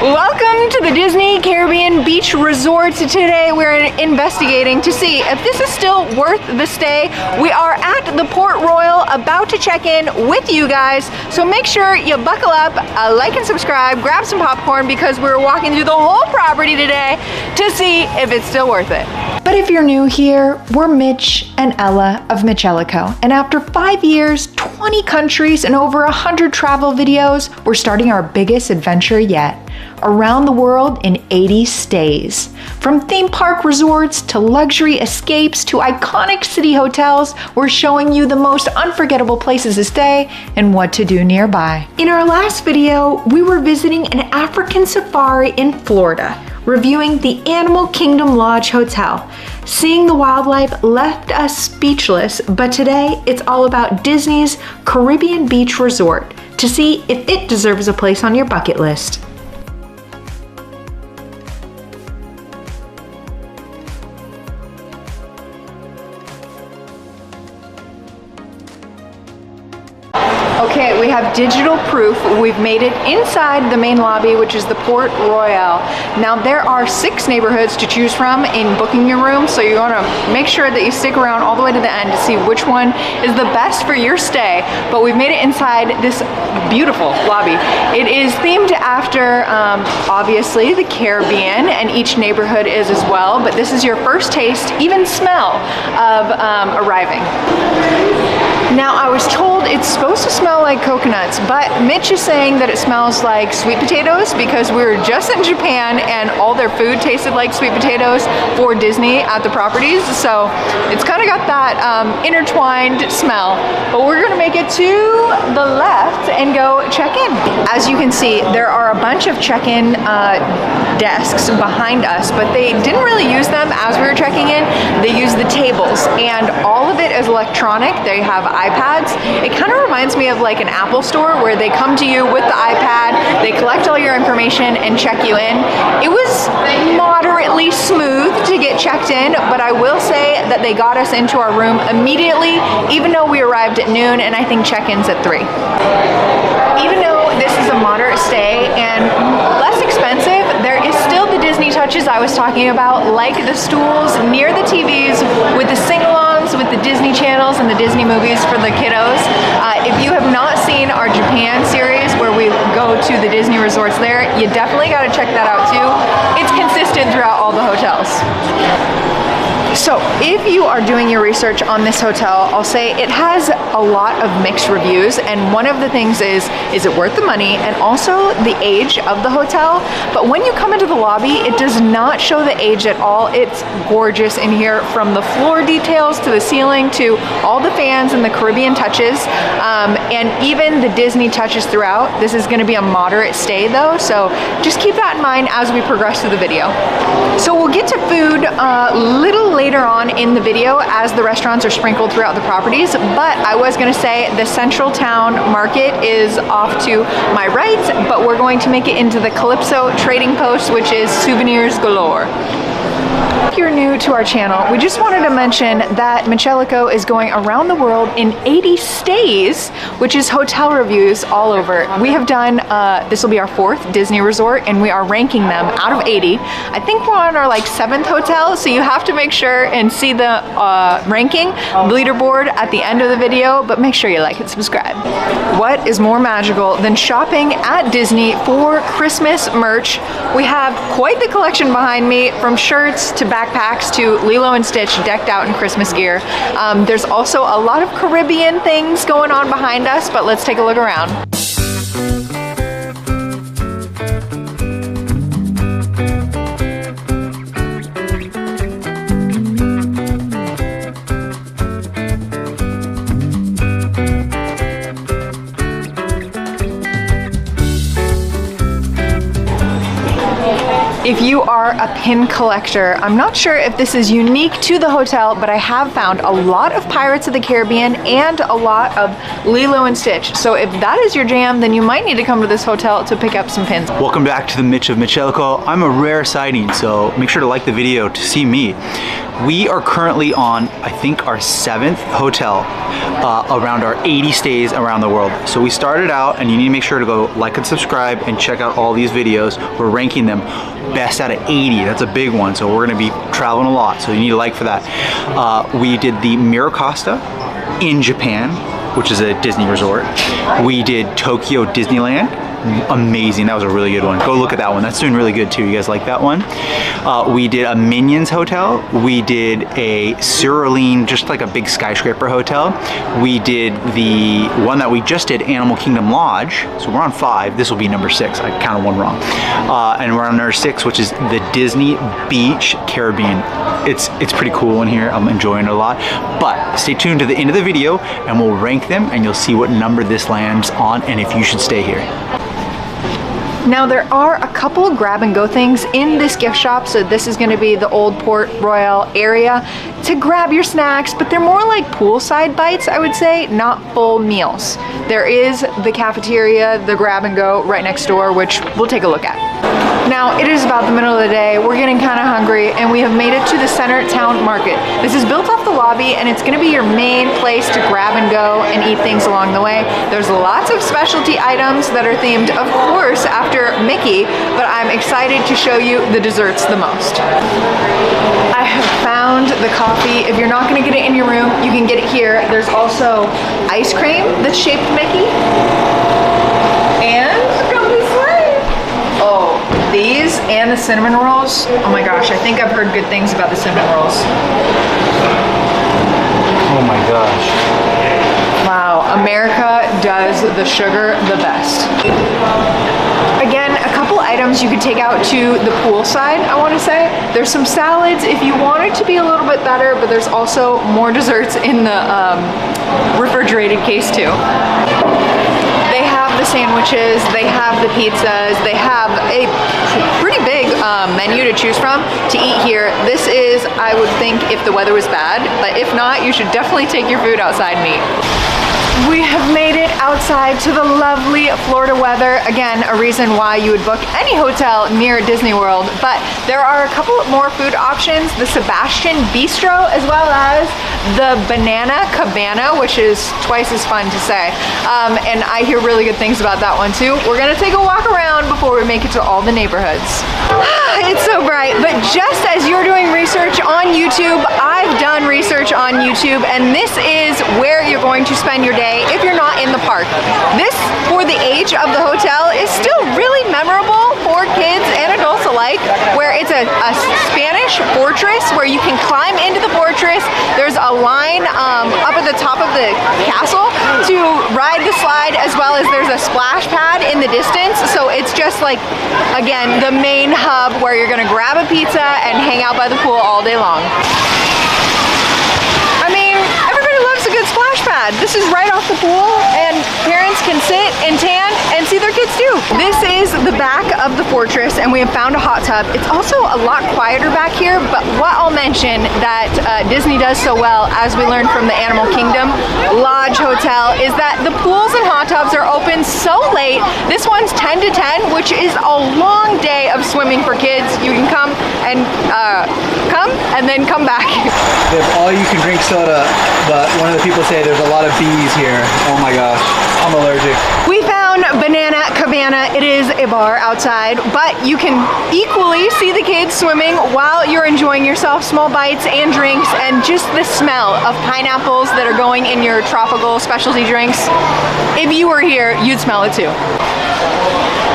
Welcome to the Disney Caribbean Beach Resort. Today we're investigating to see if this is still worth the stay. We are at the Port Royal, about to check in with you guys. So make sure you buckle up, like and subscribe, grab some popcorn because we're walking through the whole property today to see if it's still worth it. But if you're new here, we're Mitch and Ella of MitchEllaCo. And after 5 years, 20 countries, and over 100 travel videos, we're starting our biggest adventure yet. Around the world in 80 stays. From theme park resorts to luxury escapes to iconic city hotels, we're showing you the most unforgettable places to stay and what to do nearby. In our last video, we were visiting an African safari in Florida, reviewing the Animal Kingdom Lodge Hotel. Seeing the wildlife left us speechless, but today it's all about Disney's Caribbean Beach Resort to see if it deserves a place on your bucket list. Okay, we have digital proof. We've made it inside the main lobby, which is the Port Royal. Now there are 6 neighborhoods to choose from in booking your room, so you want to make sure that you stick around all the way to the end to see which one is the best for your stay. But we've made it inside this beautiful lobby. It is themed after, obviously, the Caribbean, and each neighborhood is as well, but this is your first taste, even smell, of arriving. Now, I was told it's supposed to smell like coconuts, but Mitch is saying that it smells like sweet potatoes because we were just in Japan and all their food tasted like sweet potatoes for Disney at the properties. So it's kind of got that intertwined smell. But we're gonna make it to the left and go check in. As you can see, there are a bunch of check-in desks behind us, but they didn't really use them as we were checking in. They use the tables, and all of it is electronic. They have iPads. It kind of reminds me of like an Apple store where they come to you with the iPad, they collect all your information and check you in. It was moderately smooth to get checked in, but I will say that they got us into our room immediately, even though we arrived at noon and I think check-in's at 3. Even though this is a moderate stay and less expensive, there is still the Disney touches I was talking about, like the stools near the TVs with the sing-alongs with the Disney channels and the Disney movies for the kiddos. If you have not seen our Japan series where we go to the Disney resorts there, you definitely got to check that out too. It's consistent throughout all the hotels. So if you are doing your research on this hotel, I'll say it has a lot of mixed reviews, and one of the things is it worth the money, and also the age of the hotel. But when you come into the lobby, it does not show the age at all. It's gorgeous in here, from the floor details to the ceiling to all the fans and the Caribbean touches, and even the Disney touches throughout. This is going to be a moderate stay though, so just keep that in mind as we progress through the video. So we'll get to food a little later on in the video as the restaurants are sprinkled throughout the properties, but I was going to say the Central Town Market is off to my right, but we're going to make it into the Calypso Trading Post, which is souvenirs galore. If you're new to our channel, we just wanted to mention that MitchEllaCo is going around the world in 80 stays, which is hotel reviews all over. We have done, this will be our 4th Disney resort, and we are ranking them out of 80. I think we're on our like 7th hotel, so you have to make sure and see the ranking leaderboard at the end of the video, but make sure you like and subscribe. What is more magical than shopping at Disney for Christmas merch? We have quite the collection behind me, from shirts to backpacks to Lilo and Stitch decked out in Christmas gear. There's also a lot of Caribbean things going on behind us, but let's take a look around. If you are a pin collector, I'm not sure if this is unique to the hotel, but I have found a lot of Pirates of the Caribbean and a lot of Lilo and Stitch. So if that is your jam, then you might need to come to this hotel to pick up some pins. Welcome back to the Mitch of MitchEllaCo. I'm a rare sighting, so make sure to like the video to see me. We are currently on, I think, our 7th hotel around our 80 stays around the world. So we started out, and you need to make sure to go like and subscribe and check out all these videos. We're ranking them best out of 80. That's a big one. So we're gonna be traveling a lot. So you need to like for that. We did the Miracosta in Japan, which is a Disney resort. We did Tokyo Disneyland. Amazing, that was a really good one. Go look at that one, that's doing really good too. You guys like that one? We did a Minions hotel. We did a Cyrilene, just like a big skyscraper hotel. We did the one that we just did, Animal Kingdom Lodge. So we're on 5, this will be number 6. I counted one wrong. And we're on number 6, which is the Disney Beach Caribbean. It's pretty cool in here, I'm enjoying it a lot. But stay tuned to the end of the video and we'll rank them and you'll see what number this lands on and if you should stay here. Now there are a couple of grab and go things in this gift shop, so this is going to be the old Port Royal area to grab your snacks, but they're more like poolside bites, I would say, not full meals. There is the cafeteria, the grab and go right next door, which we'll take a look at. Now it is about the middle of the day, we're getting kind of hungry, and we have made it to the Center Town Market. This is built off the lobby and it's going to be your main place to grab and go and eat things along the way. There's lots of specialty items that are themed, of course, after Mickey, but I'm excited to show you the desserts the most. I have found the coffee. If you're not going to get it in your room, you can get it here. There's also ice cream that's shaped Mickey. And these and the cinnamon rolls. Oh my gosh, I think I've heard good things about the cinnamon rolls. Oh my gosh. Wow, America does the sugar the best. Again, a couple items you could take out to the pool side, I want to say. There's some salads if you want it to be a little bit better, but there's also more desserts in the refrigerated case too. They have the sandwiches, they have the pizzas, they have a pretty big menu to choose from to eat here. This is, I would think, if the weather was bad, but if not, you should definitely take your food outside and eat. We have made it outside to the lovely Florida weather. Again, a reason why you would book any hotel near Disney World, but there are a couple more food options. The Sebastian Bistro, as well as the Banana Cabana, which is twice as fun to say. And I hear really good things about that one too. We're gonna take a walk around before we make it to all the neighborhoods. It's so bright, but just as you're doing research on YouTube, I've done research on YouTube, and this is where you're going to spend your day if you're not in the park. This, for the age of the hotel, is still really memorable for kids and adults alike, where it's a Spanish fortress where you can climb into the fortress. There's a line up at the top of the castle to ride the slide, as well as there's a splash pad in the distance. So it's just like, again, the main hub where you're gonna grab a pizza and hang out by the pool all day long. I mean, everybody loves a good splash pad. This is right off the pool and parents can sit and tan and see their kids too. This is the back of the fortress and we have found a hot tub. It's also a lot quieter back here, but what I'll mention that Disney does so well, as we learned from the Animal Kingdom Lodge Hotel, is that the pools and hot tubs are open so late. This one's 10 to 10, which is a long day of swimming for kids. You can come and then come back. They have all you can drink soda, but one of the people say there's a lot of bees here. Oh my gosh, I'm allergic. We found Banana Cabana. It is a bar outside, but you can equally see the kids swimming while you're enjoying yourself, small bites and drinks, and just the smell of pineapples that are going in your tropical specialty drinks. If you were here, you'd smell it too.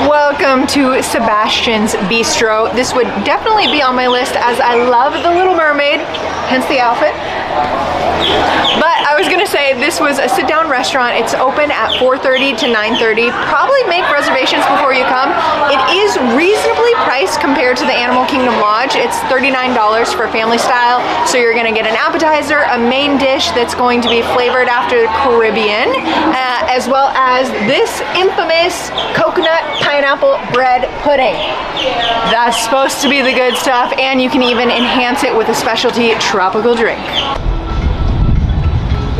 Welcome to Sebastian's Bistro. This would definitely be on my list as I love the Little Mermaid, hence the outfit. But I was gonna say this was a sit-down restaurant. It's open at 4:30 to 9:30. Probably make reservations before you come. It is reasonably priced compared to the Animal Kingdom Lodge. It's $39 for family style. So you're gonna get an appetizer, a main dish that's going to be flavored after the Caribbean, as well as this infamous coconut pineapple bread pudding. That's supposed to be the good stuff, and you can even enhance it with a specialty tropical drink.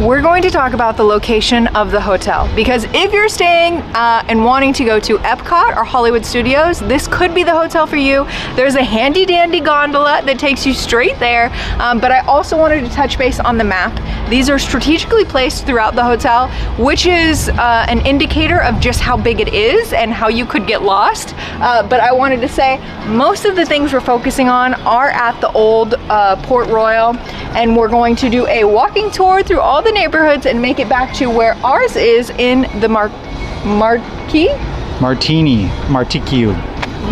we're going to talk about the location of the hotel, because if you're staying and wanting to go to Epcot or Hollywood Studios, this could be the hotel for you. There's a handy dandy gondola that takes you straight there, but I also wanted to touch base on the map. These are strategically placed throughout the hotel, which is an indicator of just how big it is and how you could get lost. But I wanted to say most of the things we're focusing on are at the old Port Royal, and we're going to do a walking tour through all the neighborhoods and make it back to where ours is in the Martini.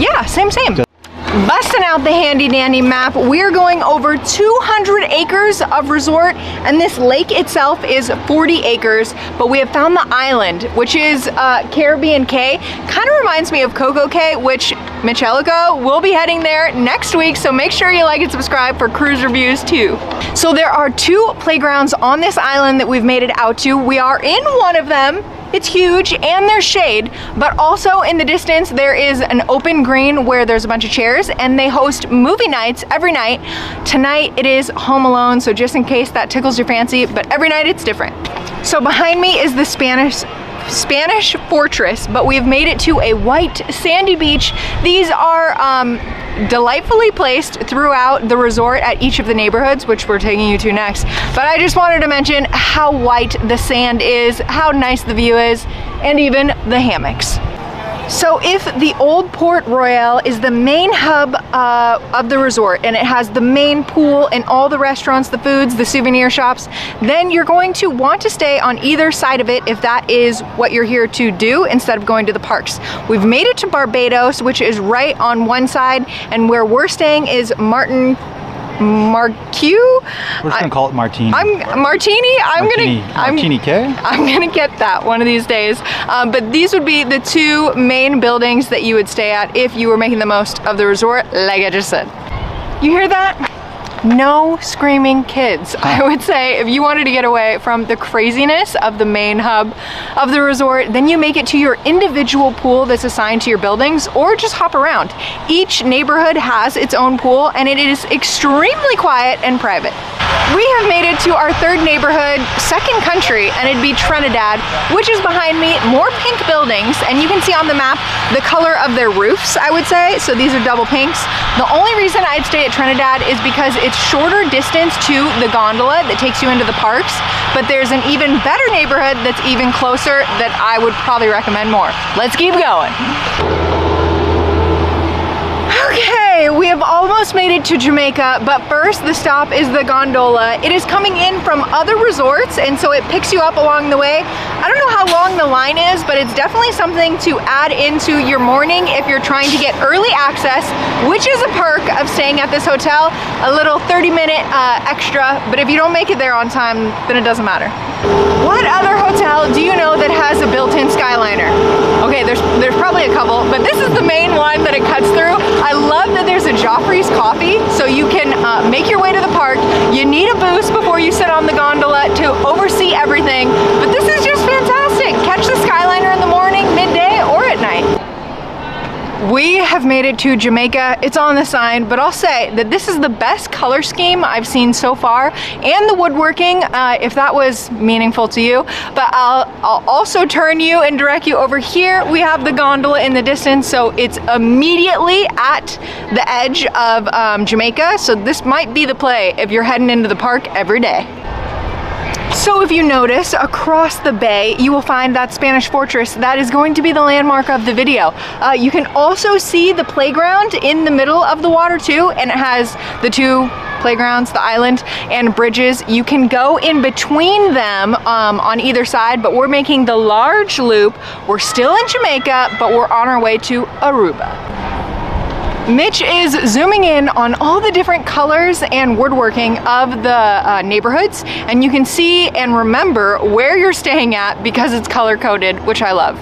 Yeah, same. Busting out the handy dandy map, we're going over 200 acres of resort, and this lake itself is 40 acres, but we have found the island, which is Caribbean Cay. Kind of reminds me of Coco Cay, which MitchEllaCo will be heading there next week, so make sure you like and subscribe for cruise reviews too. So there are 2 playgrounds on this island that we've made it out to. We are in one of them. It's huge and there's shade, but also in the distance there is an open green where there's a bunch of chairs, and they host movie nights every night. Tonight it is Home Alone, so just in case that tickles your fancy, but every night it's different. So behind me is the Spanish Fortress, but we've made it to a white sandy beach. These are delightfully placed throughout the resort at each of the neighborhoods, which we're taking you to next. But I just wanted to mention how white the sand is, how nice the view is, and even the hammocks. So if the old Port Royal is the main hub of the resort, and it has the main pool and all the restaurants, the foods, the souvenir shops, then you're going to want to stay on either side of it if that is what you're here to do, instead of going to the parks. We've made it to Barbados, which is right on one side, and where we're staying is Marquee. We're just gonna call it Martini. Martini Cay? I'm gonna get that one of these days. But these would be the 2 main buildings that you would stay at if you were making the most of the resort, like I just said. You hear that? No screaming kids. I would say if you wanted to get away from the craziness of the main hub of the resort, then you make it to your individual pool that's assigned to your buildings, or just hop around. Each neighborhood has its own pool, and it is extremely quiet and private. We have made it to our 3rd neighborhood, Second Country, and it'd be Trinidad, which is behind me. More pink buildings, and you can see on the map the color of their roofs, I would say. So these are double pinks. The only reason I'd stay at Trinidad is because it's shorter distance to the gondola that takes you into the parks, but there's an even better neighborhood that's even closer that I would probably recommend more. Let's keep going. Okay, we have almost made it to Jamaica, but first the stop is the gondola. It is coming in from other resorts, and so it picks you up along the way. I don't know how long the line is, but it's definitely something to add into your morning if you're trying to get early access, which is a perk of staying at this hotel. A little 30-minute extra, but if you don't make it there on time, then it doesn't matter. What other hotel do you know that has a built-in Skyliner? Okay, there's probably a couple, but this is the main one that it cuts through. I love that there's a Joffrey's coffee, so you can make your way to the park. You need a boost before you sit on the gondola to oversee everything, but this is just fantastic. Catch the Skyliner in the morning, midday, or at night. We have made it to Jamaica. It's on the sign, but I'll say that this is the best color scheme I've seen so far, and the woodworking, if that was meaningful to you. But I'll also turn you and direct you over here. We have the gondola in the distance, so it's immediately at the edge of Jamaica. So this might be the play if you're heading into the park every day. So if you notice, across the bay, you will find that Spanish Fortress. That is going to be the landmark of the video. You can also see the playground in the middle of the water too, and it has the 2 playgrounds, the island, and bridges. You can go in between them on either side, but we're making the large loop. We're still in Jamaica, but we're on our way to Aruba. Mitch is zooming in on all the different colors and woodworking of the neighborhoods, and you can see and remember where you're staying at because it's color-coded, which I love.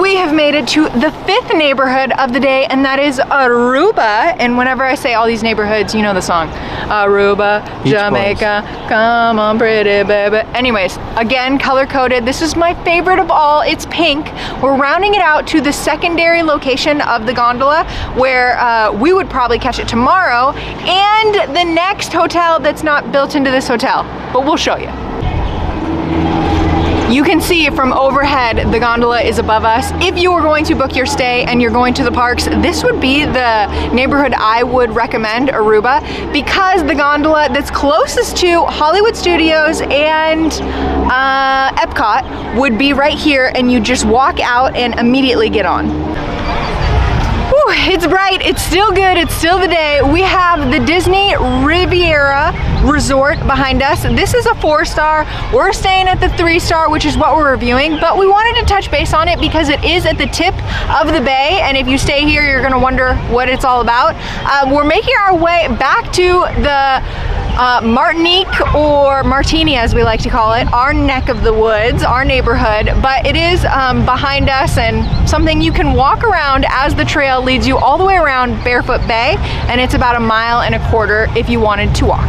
We have made it to the 5th neighborhood of the day, and that is Aruba. And whenever I say all these neighborhoods, you know the song. Aruba, Beach Jamaica, Boys. Come on pretty baby. Anyways, again, color-coded. This is my favorite of all. It's pink. We're rounding it out to the secondary location of the gondola, where we would probably catch it tomorrow, and the next hotel that's not built into this hotel, but we'll show you. You can see from overhead, the gondola is above us. If you were going to book your stay and you're going to the parks, this would be the neighborhood I would recommend, Aruba, because the gondola that's closest to Hollywood Studios and Epcot would be right here, and you just walk out and immediately get on. Whew, it's bright, it's still good, it's still the day. We have the Disney Riviera Resort behind us. This is a 4-star. We're staying at the 3-star, which is what we're reviewing, but we wanted to touch base on it because it is at the tip of the bay, and if you stay here, you're gonna wonder what it's all about. We're making our way back to the Martinique, or Martini as we like to call it, our neck of the woods, our neighborhood, but it is behind us and something you can walk around as the trail leads you all the way around Barefoot Bay, and it's about 1.25 miles if you wanted to walk.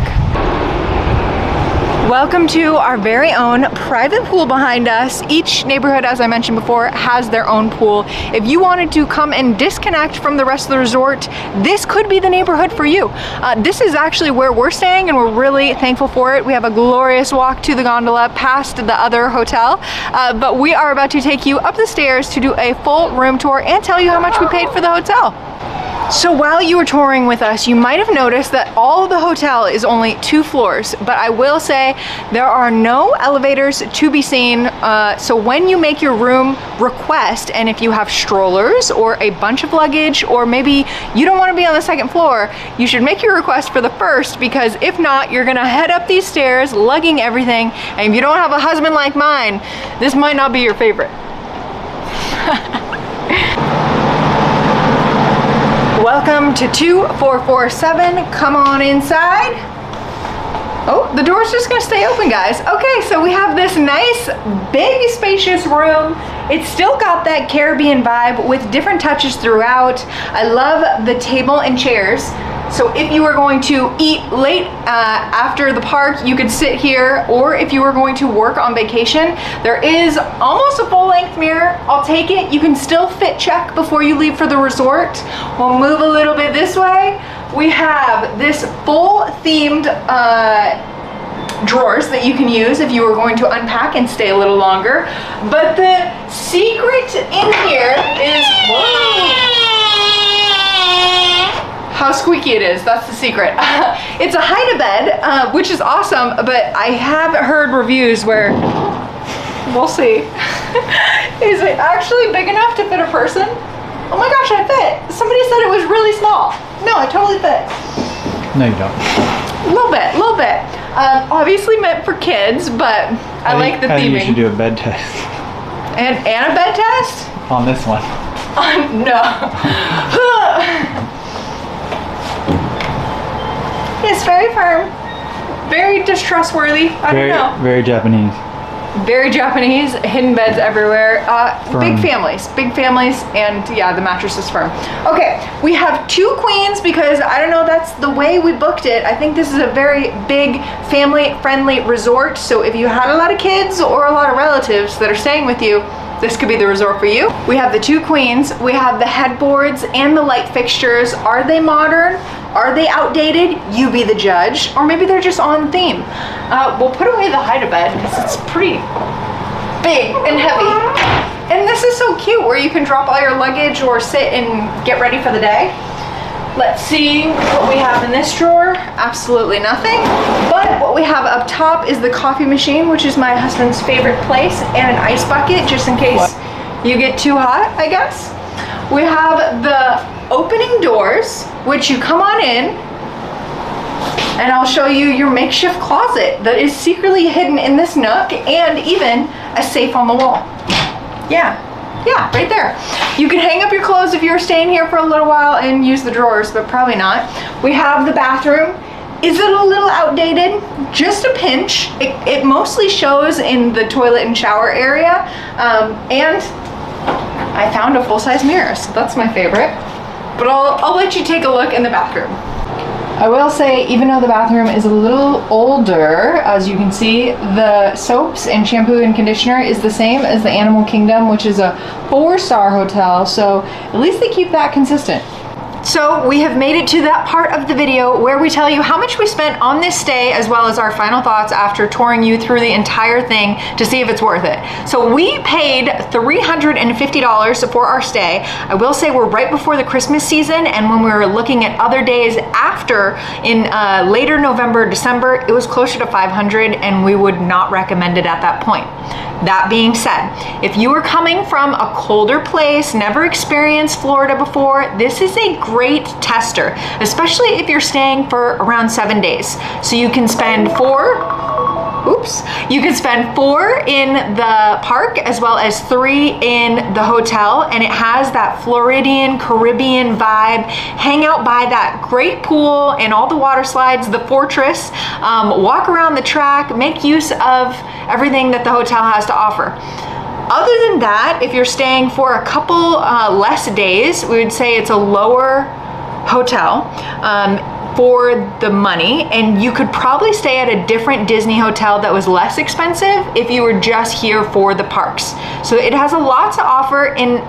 Welcome to our very own private pool behind us. Each neighborhood, as I mentioned before, has their own pool. If you wanted to come and disconnect from the rest of the resort, this could be the neighborhood for you. This is actually where we're staying, and we're really thankful for it. We have a glorious walk to the gondola past the other hotel, but we are about to take you up the stairs to do a full room tour and tell you how much we paid for the hotel. So while you were touring with us, you might have noticed that all of the hotel is only 2 floors, but I will say there are no elevators to be seen. So when you make your room request, and if you have strollers or a bunch of luggage, or maybe you don't want to be on the 2nd floor, you should make your request for the 1st, because if not, you're gonna head up these stairs lugging everything, and if you don't have a husband like mine, this might not be your favorite. Welcome to 2447. Come on inside. Oh, the door's just gonna stay open, guys. Okay, so we have this nice, big, spacious room. It's still got that Caribbean vibe with different touches throughout. I love the table and chairs. So if you were going to eat late after the park, you could sit here, or if you were going to work on vacation, there is almost a full-length mirror. I'll take it. You can still fit check before you leave for the resort. We'll move a little bit this way. We have this full themed drawers that you can use if you were going to unpack and stay a little longer. But the secret in here is, whoa, how squeaky it is. That's the secret. It's a hide-a-bed, which is awesome, but I have heard reviews where, we'll see. Is it actually big enough to fit a person? Oh my gosh, I fit. Somebody said it was really small. No, I totally fit. No, you don't. A little bit, a little bit. Obviously meant for kids, but I like the theming. I think you should do a bed test. And a bed test? On this one. No. It's very firm, very distrustworthy. I don't know. Very Japanese. Very Japanese, hidden beds everywhere. Big families, and yeah, the mattress is firm. Okay, we have 2 queens because I don't know, that's the way we booked it. I think this is a very big family-friendly resort, so if you had a lot of kids or a lot of relatives that are staying with you, this could be the resort for you. We have the 2 queens, we have the headboards and the light fixtures. Are they modern? Are they outdated? You be the judge. Or maybe they're just on theme. We'll put away the hide-a-bed because it's pretty big and heavy. And this is so cute where you can drop all your luggage or sit and get ready for the day. Let's see what we have in this drawer. Absolutely nothing. But what we have up top is the coffee machine, which is my husband's favorite place, and an ice bucket just in case you get too hot, I guess. We have the opening doors, which you come on in, and I'll show you your makeshift closet that is secretly hidden in this nook, and even a safe on the wall. Yeah, right there. You can hang up your clothes if you're staying here for a little while and use the drawers, but probably not. We have the bathroom. Is it a little outdated? Just a pinch. It mostly shows in the toilet and shower area, and I found a full-size mirror, so that's my favorite. But I'll let you take a look in the bathroom. I will say, even though the bathroom is a little older, as you can see, the soaps and shampoo and conditioner is the same as the Animal Kingdom, which is a 4-star hotel, so at least they keep that consistent. So we have made it to that part of the video where we tell you how much we spent on this stay, as well as our final thoughts after touring you through the entire thing to see if it's worth it. So we paid $350 for our stay. I will say we're right before the Christmas season, and when we were looking at other days after in later November, December, it was closer to $500, and we would not recommend it at that point. That being said, if you are coming from a colder place, never experienced Florida before, this is a great tester, especially if you're staying for around 7 days. So you can spend you can spend 4 in the park as well as 3 in the hotel, and it has that Floridian Caribbean vibe. Hang out by that great pool and all the water slides, the fortress, walk around the track, make use of everything that the hotel has to offer. Other than that, if you're staying for a couple less days, we would say it's a lower hotel for the money, and you could probably stay at a different Disney hotel that was less expensive if you were just here for the parks. So it has a lot to offer in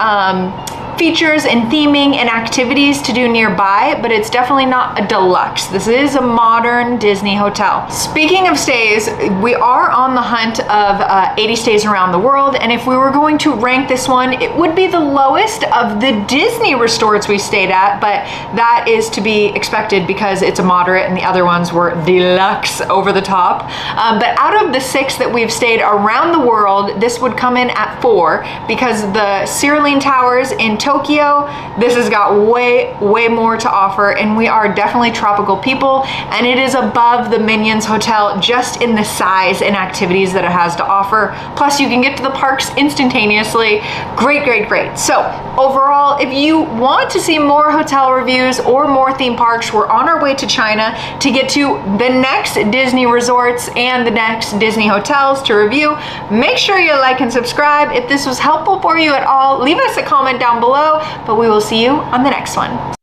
features and theming and activities to do nearby, but it's definitely not a deluxe. This is a modern Disney hotel. Speaking of stays, we are on the hunt of 80 stays around the world, and if we were going to rank this one, it would be the lowest of the Disney resorts we stayed at, but that is to be expected because it's a moderate and the other ones were deluxe, over the top. But out of the 6 that we've stayed around the world, this would come in at 4 because the Cerulean Towers in Tokyo, this has got way more to offer, and we are definitely tropical people, and it is above the Minions Hotel just in the size and activities that it has to offer. Plus you can get to the parks instantaneously. Great. So overall, if you want to see more hotel reviews or more theme parks, we're on our way to China to get to the next Disney resorts and the next Disney hotels to review. Make sure you like and subscribe. If this was helpful for you at all, leave us a comment down below, but we will see you on the next one.